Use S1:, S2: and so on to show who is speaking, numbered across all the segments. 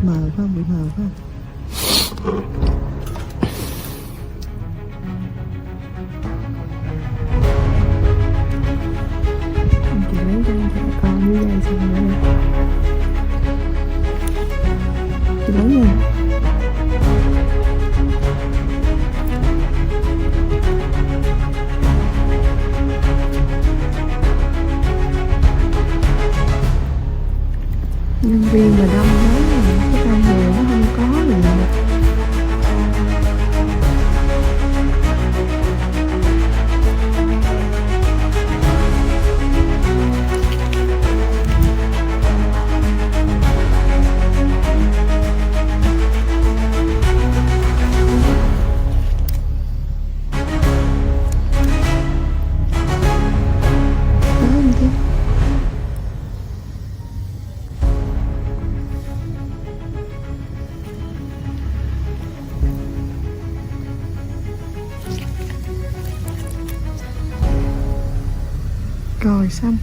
S1: Mờ phải không? Bị mờ phải không? Chị lấy cho trẻ con dưới đây xong rồi nha. Chị lấy nha. Nhân viên mà đông quá, cái tay nghề nó không có gì. Rồi xong.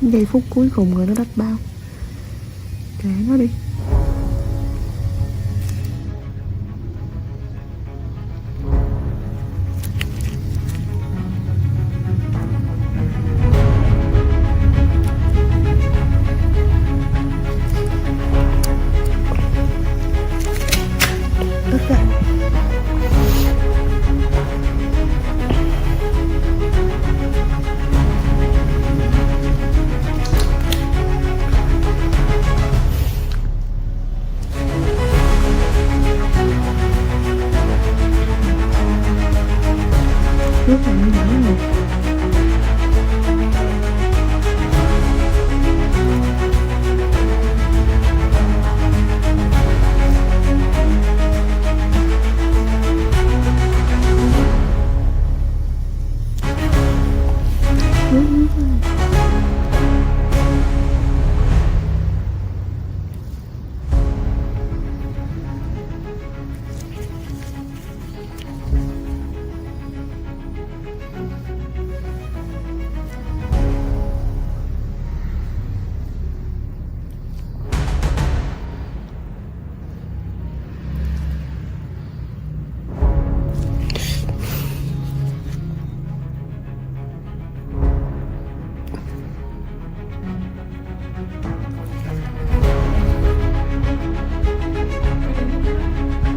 S1: Giây phút cuối cùng rồi nó đắp bao. Kệ nó đi. Nước này nó nhỏ này.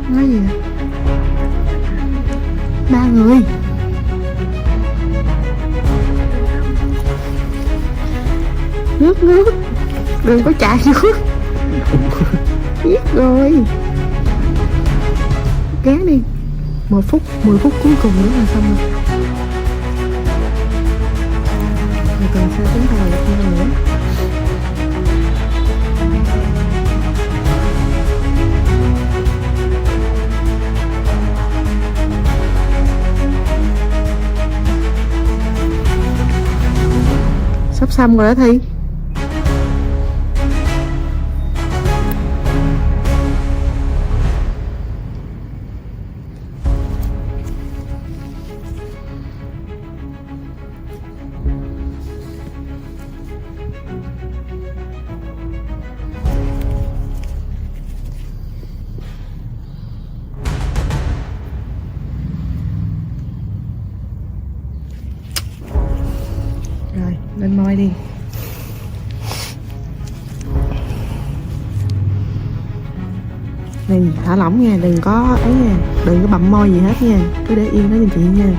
S1: Nói gì vậy? 3 người. Nước nước. Đừng có chạy nước. Biết rồi. Gán đi. 10 phút cuối cùng nữa là xong rồi. Rồi tuần sau chúng ta lại thêm nữa. Sắp xong rồi đó Thi. Rồi, lên môi đi. Này, thả lỏng nha, đừng có ấy nha, đừng có bặm môi gì hết nha, cứ để yên đó giùm chị nha.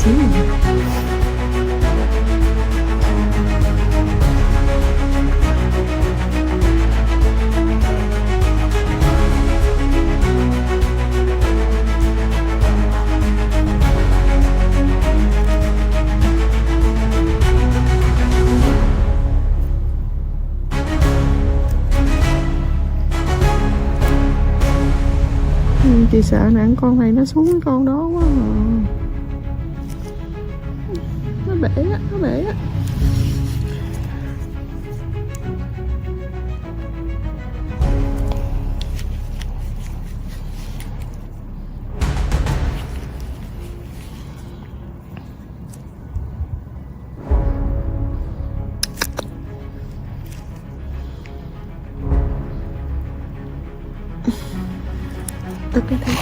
S1: xíu nữa. Chị sợ nè con này nó xuống con đó quá à. Nó bể á, nó bể á. Tức cái thứ.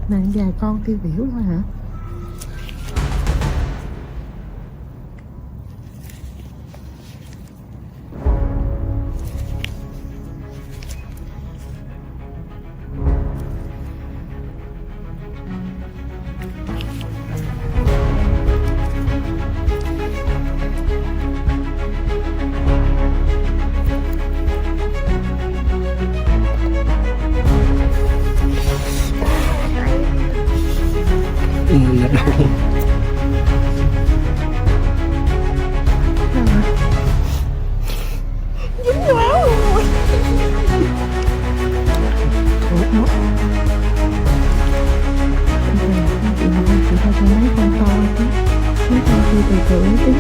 S1: Nặng vài con tiêu biểu thôi hả?
S2: Là đâu
S1: Dính vô áo luôn rồi. Khổ quá. Chị thôi cho mấy con to chứ. Mấy con kia từ từ tí.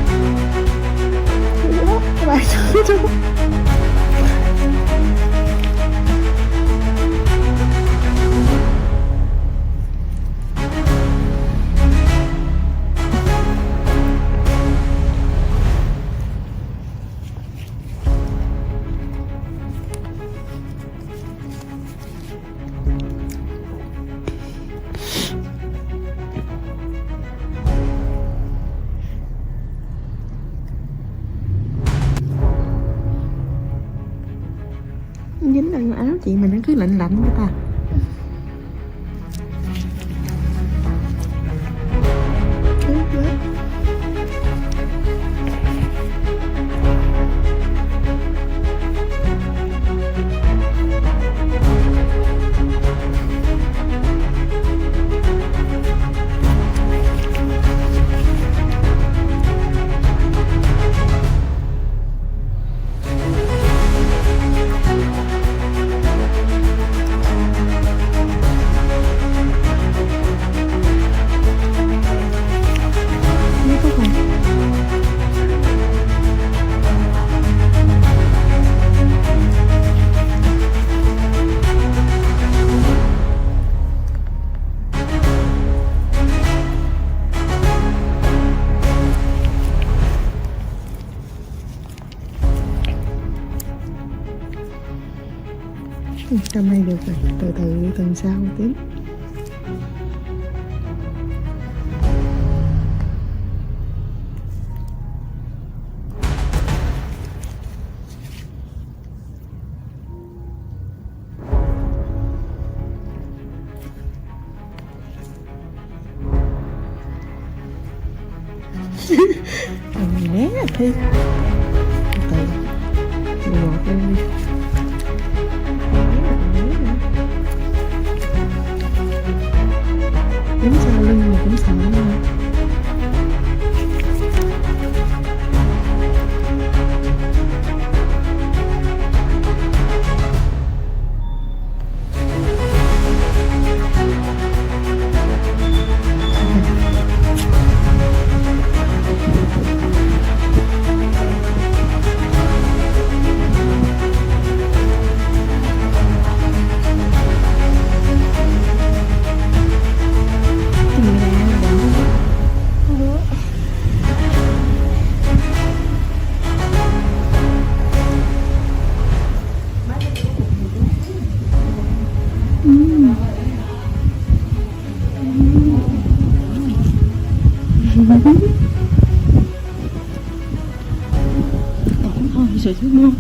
S1: Các bạn chú. Dính vào áo chị mà nó cứ lạnh lạnh vậy ta. Trong này được rồi, từ từ tuần sau tiếp. Mình né à Thi. Từ từ ngọt luôn đi. Đứng sau lưng mà cũng Thôi sợ chứ ngon.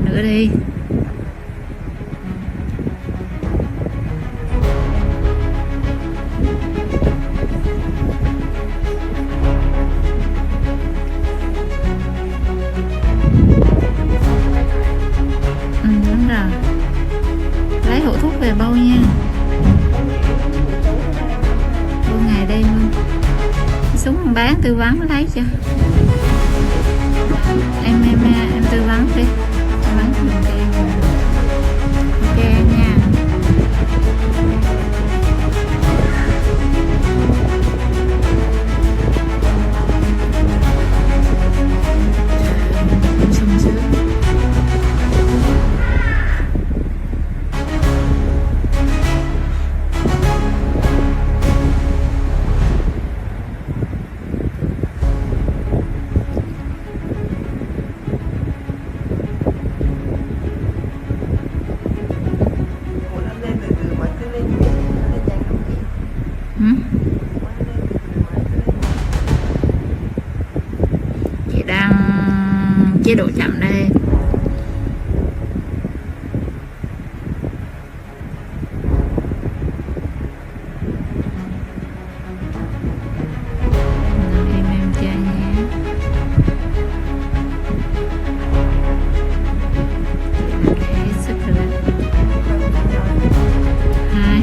S2: Nữa đi. Đúng rồi. Lấy hũ thuốc về bôi nha. Bôi ngày đêm luôn. Xuống bán tư vấn lấy cho. Em tư vấn đi. Tư vấn giùm em. Ok nha. Sung sướng. Chị đang chế độ chậm đây. Em chơi nhé. Hết sức rồi đấy. Hai.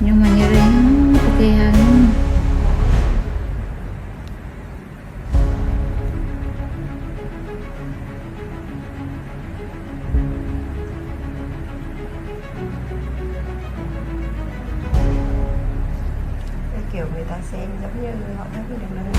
S2: Nhưng mà như đây nó ok hơn.
S1: Kiểu người ta xem giống như họ thấy cái đường lên.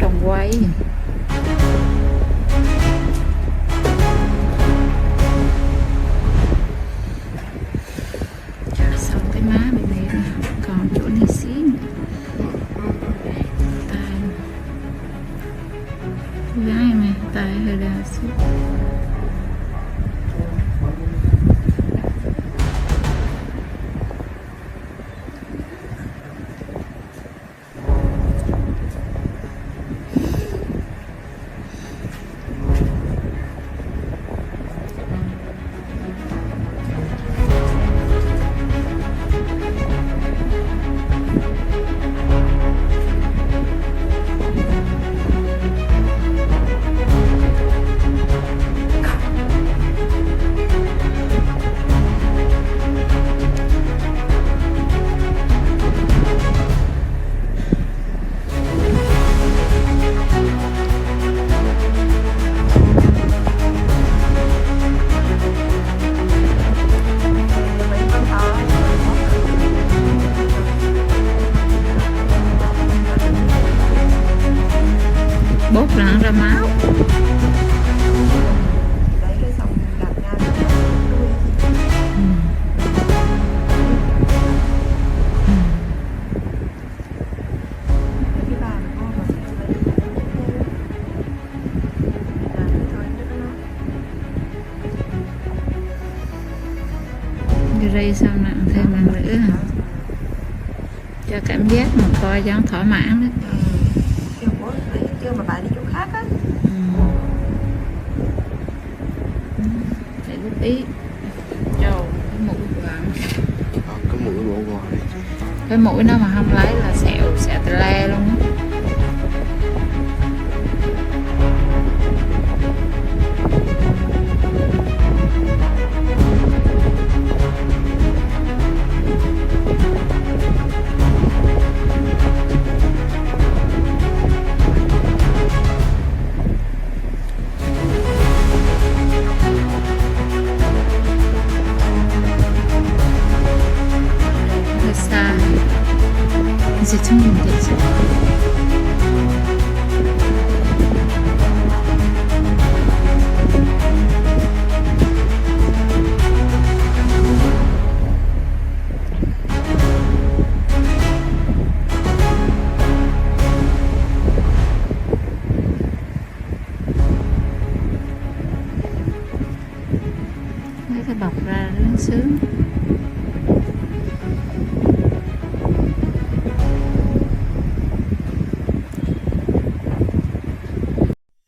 S1: Trồng quay. Xong cái má bên này rồi. Còn chỗ này xí. Tay. Gái này, tay hơi đau xíu. Bốt là ra máu. Đấy cái xong đặt ra cái bàn cô mà
S2: Đi đây sao nặng thêm lần nữa hả? Cho cảm giác mà coi cho thỏa mãn đó.
S1: kêu bố kêu mà bà đi chỗ khác á.
S2: Để góp ý. Trời, cái mũi vàng.
S3: Cái mũi bộ ngoài.
S2: Cái mũi nó mà không lấy là sẹo tè le luôn á. 이제 챙기면 되지. Lấy cái bọc ra nó sướng.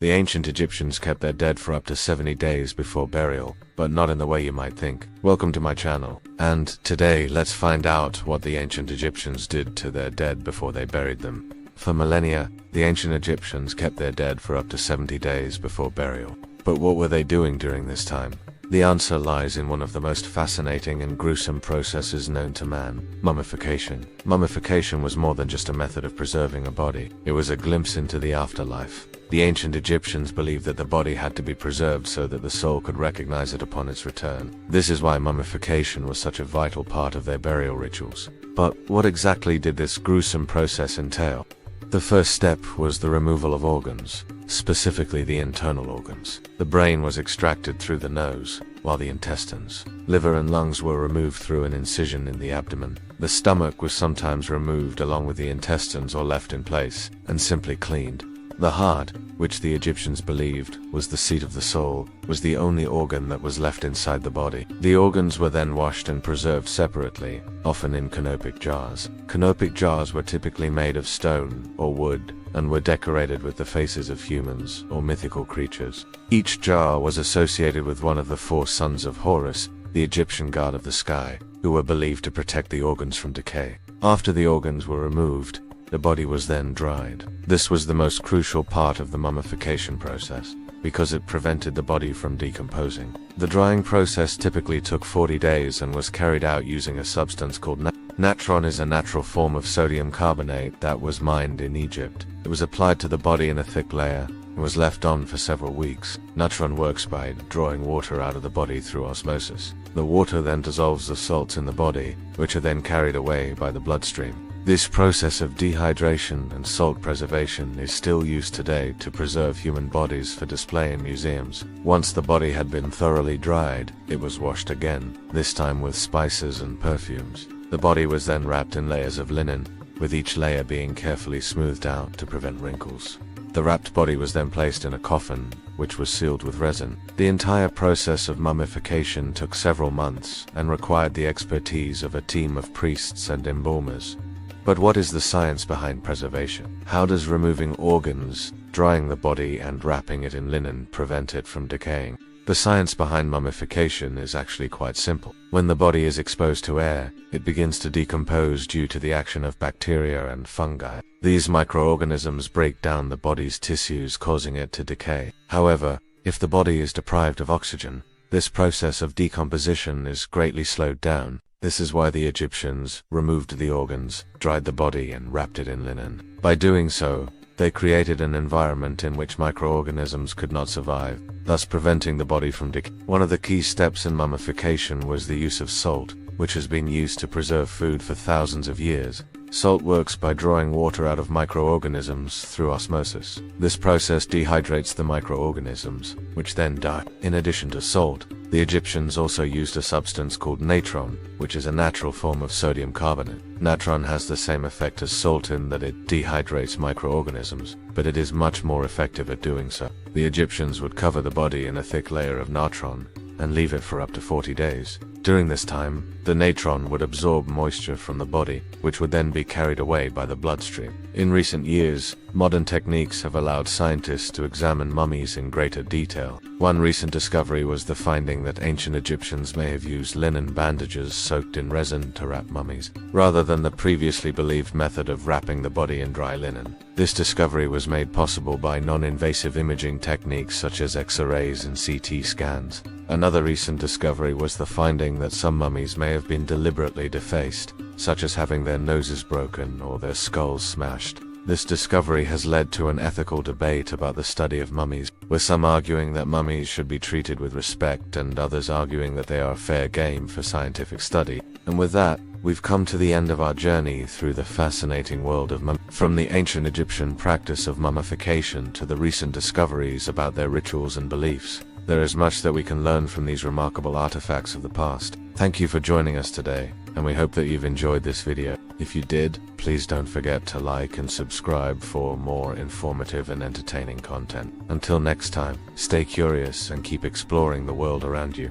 S3: The ancient Egyptians kept their dead for up to 70 days before burial, but not in the way you might think. Welcome to my channel, and today let's find out what the ancient Egyptians did to their dead before they buried them. For millennia, the ancient Egyptians kept their dead for up to 70 days before burial. But what were they doing during this time? The answer lies in one of the most fascinating and gruesome processes known to man: mummification. Mummification was more than just a method of preserving a body. It was a glimpse into the afterlife. The ancient Egyptians believed that the body had to be preserved so that the soul could recognize it upon its return. This is why mummification was such a vital part of their burial rituals. But what exactly did this gruesome process entail? The first step was the removal of organs, specifically the internal organs. The brain was extracted through the nose, while the intestines, liver and lungs were removed through an incision in the abdomen. The stomach was sometimes removed along with the intestines or left in place, and simply cleaned. The heart, which the Egyptians believed was the seat of the soul, was the only organ that was left inside the body. The organs were then washed and preserved separately, often in canopic jars. Canopic jars were typically made of stone or wood, and were decorated with the faces of humans or mythical creatures. Each jar was associated with one of the 4 sons of Horus, the Egyptian god of the sky, who were believed to protect the organs from decay. After the organs were removed, the body was then dried. This was the most crucial part of the mummification process, because it prevented the body from decomposing. The drying process typically took 40 days and was carried out using a substance called natron. Is a natural form of sodium carbonate that was mined in Egypt. It was applied to the body in a thick layer and was left on for several weeks. Natron works by drawing water out of the body through osmosis. The water then dissolves the salts in the body, which are then carried away by the bloodstream. This process of dehydration and salt preservation is still used today to preserve human bodies for display in museums. Once the body had been thoroughly dried, it was washed again, this time with spices and perfumes. The body was then wrapped in layers of linen, with each layer being carefully smoothed out to prevent wrinkles. The wrapped body was then placed in a coffin, which was sealed with resin. The entire process of mummification took several months and required the expertise of a team of priests and embalmers. But what is the science behind preservation? How does removing organs, drying the body and wrapping it in linen prevent it from decaying? The science behind mummification is actually quite simple. When the body is exposed to air, it begins to decompose due to the action of bacteria and fungi. These microorganisms break down the body's tissues, causing it to decay. However, if the body is deprived of oxygen, this process of decomposition is greatly slowed down. This is why the Egyptians removed the organs, dried the body and wrapped it in linen. By doing so, they created an environment in which microorganisms could not survive, thus preventing the body from decay. One of the key steps in mummification was the use of salt, which has been used to preserve food for thousands of years. Salt works by drawing water out of microorganisms through osmosis. This process dehydrates the microorganisms, which then die. In addition to salt, the Egyptians also used a substance called natron, which is a natural form of sodium carbonate. Natron has the same effect as salt in that it dehydrates microorganisms, but it is much more effective at doing so. The Egyptians would cover the body in a thick layer of natron and leave it for up to 40 days. During this time, the natron would absorb moisture from the body, which would then be carried away by the bloodstream. In recent years, modern techniques have allowed scientists to examine mummies in greater detail. One recent discovery was the finding that ancient Egyptians may have used linen bandages soaked in resin to wrap mummies, rather than the previously believed method of wrapping the body in dry linen. This discovery was made possible by non-invasive imaging techniques such as X-rays and CT scans. Another recent discovery was the finding that some mummies may have been deliberately defaced, such as having their noses broken or their skulls smashed. This discovery has led to an ethical debate about the study of mummies, with some arguing that mummies should be treated with respect and others arguing that they are fair game for scientific study. And with that, we've come to the end of our journey through the fascinating world of from the ancient Egyptian practice of mummification to the recent discoveries about their rituals and beliefs. There is much that we can learn from these remarkable artifacts of the past. Thank you for joining us today, and we hope that you've enjoyed this video. If you did, please don't forget to like and subscribe for more informative and entertaining content. Until next time, stay curious and keep exploring the world around you.